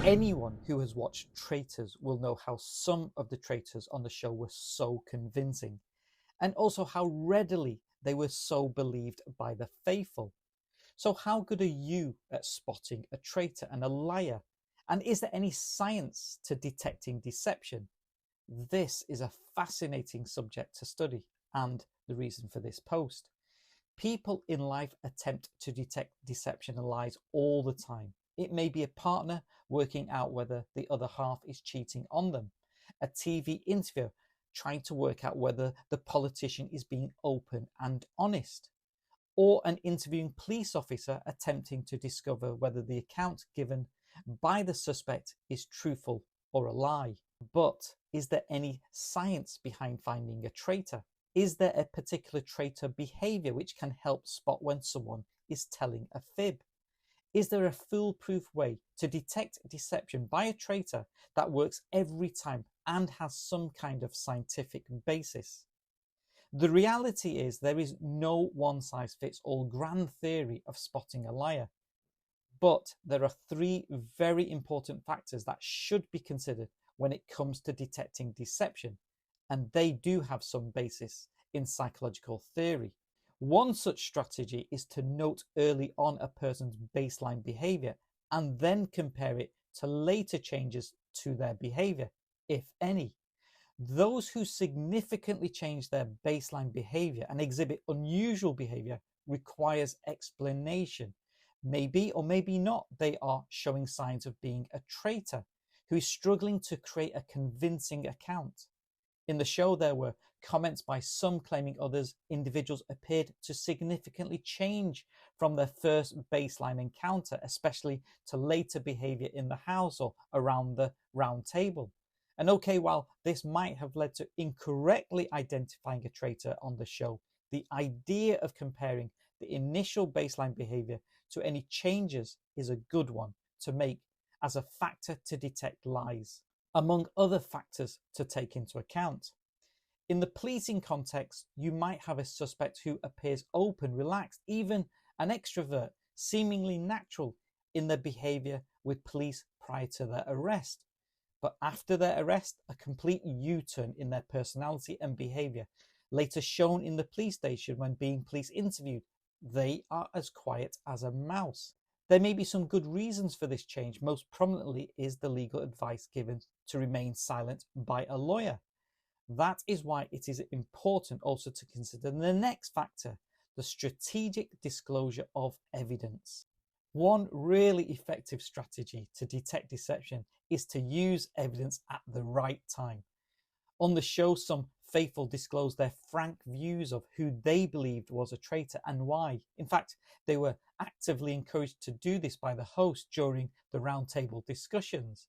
Anyone who has watched Traitors will know how some of the traitors on the show were so convincing, and also how readily they were so believed by the faithful. So how good are you at spotting a traitor and a liar? And is there any science to detecting deception? This is a fascinating subject to study, and the reason for this post. People in life attempt to detect deception and lies all the time. It may be a partner working out whether the other half is cheating on them, a TV interviewer trying to work out whether the politician is being open and honest, or an interviewing police officer attempting to discover whether the account given by the suspect is truthful or a lie. But is there any science behind finding a traitor? Is there a particular traitor behaviour which can help spot when someone is telling a fib? Is there a foolproof way to detect deception by a traitor that works every time and has some kind of scientific basis? The reality is there is no one-size-fits-all grand theory of spotting a liar. But there are three very important factors that should be considered when it comes to detecting deception, and they do have some basis in psychological theory. One such strategy is to note early on a person's baseline behavior and then compare it to later changes to their behavior, if any. Those who significantly change their baseline behavior and exhibit unusual behavior requires explanation. Maybe or maybe not, they are showing signs of being a traitor who is struggling to create a convincing account. In the show, there were comments by some claiming others individuals appeared to significantly change from their first baseline encounter, especially to later behavior in the house or around the round table. And okay, while this might have led to incorrectly identifying a traitor on the show, the idea of comparing the initial baseline behavior to any changes is a good one to make as a factor to detect lies, among other factors to take into account. In the policing context, you might have a suspect who appears open, relaxed, even an extrovert, seemingly natural in their behavior with police prior to their arrest. But after their arrest, a complete U-turn in their personality and behavior, later shown in the police station when being police interviewed. They are as quiet as a mouse. There may be some good reasons for this change. Most prominently is the legal advice given to remain silent by a lawyer. That is why it is important also to consider the next factor, the strategic disclosure of evidence. One really effective strategy to detect deception is to use evidence at the right time. On the show, some faithful disclosed their frank views of who they believed was a traitor and why. In fact, they were actively encouraged to do this by the host during the roundtable discussions.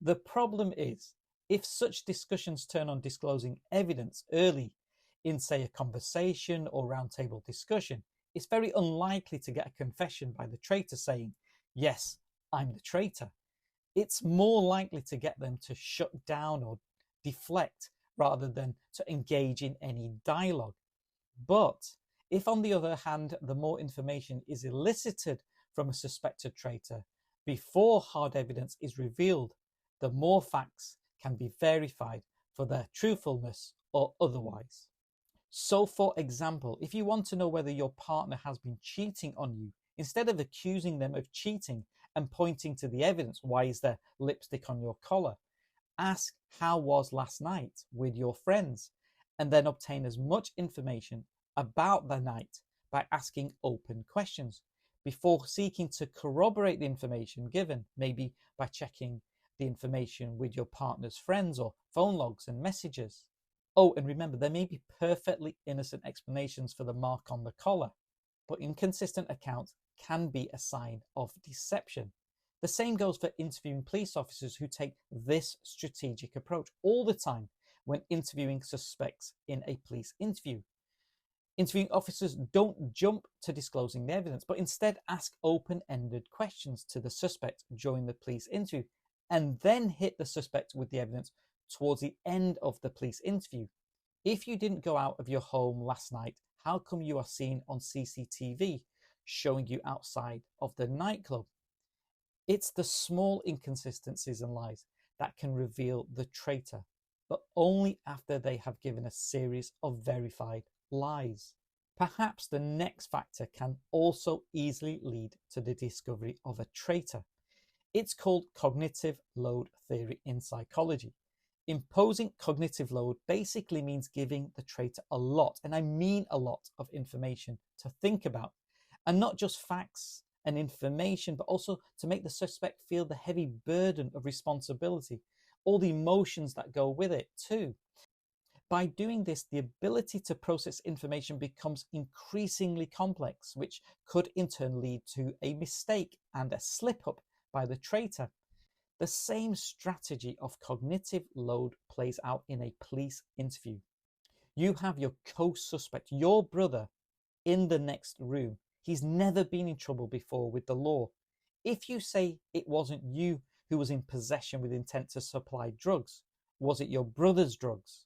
The problem is, if such discussions turn on disclosing evidence early in, say, a conversation or roundtable discussion, it's very unlikely to get a confession by the traitor saying, "Yes, I'm the traitor." It's more likely to get them to shut down or deflect rather than to engage in any dialogue. But if, on the other hand, the more information is elicited from a suspected traitor before hard evidence is revealed, the more facts can be verified for their truthfulness or otherwise. So, for example, if you want to know whether your partner has been cheating on you, instead of accusing them of cheating and pointing to the evidence, why is there lipstick on your collar? Ask how was last night with your friends, and then obtain as much information about the night by asking open questions before seeking to corroborate the information given, maybe by checking the information with your partner's friends or phone logs and messages. Oh, and remember, there may be perfectly innocent explanations for the mark on the collar, but inconsistent accounts can be a sign of deception. The same goes for interviewing police officers who take this strategic approach all the time when interviewing suspects in a police interview. Interviewing officers don't jump to disclosing the evidence, but instead ask open-ended questions to the suspect during the police interview and then hit the suspect with the evidence towards the end of the police interview. If you didn't go out of your home last night, how come you are seen on CCTV showing you outside of the nightclub? It's the small inconsistencies and lies that can reveal the traitor, but only after they have given a series of verified lies. Perhaps the next factor can also easily lead to the discovery of a traitor. It's called cognitive load theory in psychology. Imposing cognitive load basically means giving the traitor a lot, and I mean a lot, of information to think about, and not just facts and information, but also to make the suspect feel the heavy burden of responsibility, all the emotions that go with it too. By doing this, the ability to process information becomes increasingly complex, which could in turn lead to a mistake and a slip up by the traitor. The same strategy of cognitive load plays out in a police interview. You have your co-suspect, your brother, in the next room. He's never been in trouble before with the law. If you say it wasn't you who was in possession with intent to supply drugs, was it your brother's drugs?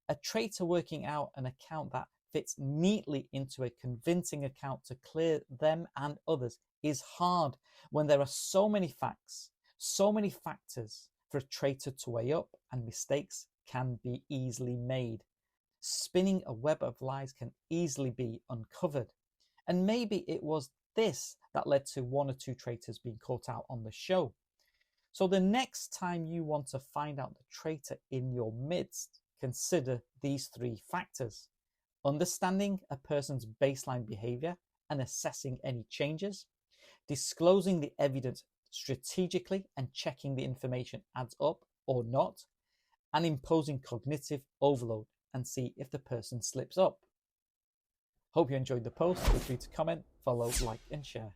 A traitor working out an account that fits neatly into a convincing account to clear them and others is hard when there are so many facts, so many factors for a traitor to weigh up, and mistakes can be easily made. Spinning a web of lies can easily be uncovered. And maybe it was this that led to one or two traitors being caught out on the show. So the next time you want to find out the traitor in your midst, consider these three factors: understanding a person's baseline behavior and assessing any changes, disclosing the evidence strategically and checking the information adds up or not, and imposing cognitive overload and see if the person slips up. Hope you enjoyed the post. Feel free to comment, follow, like, and share.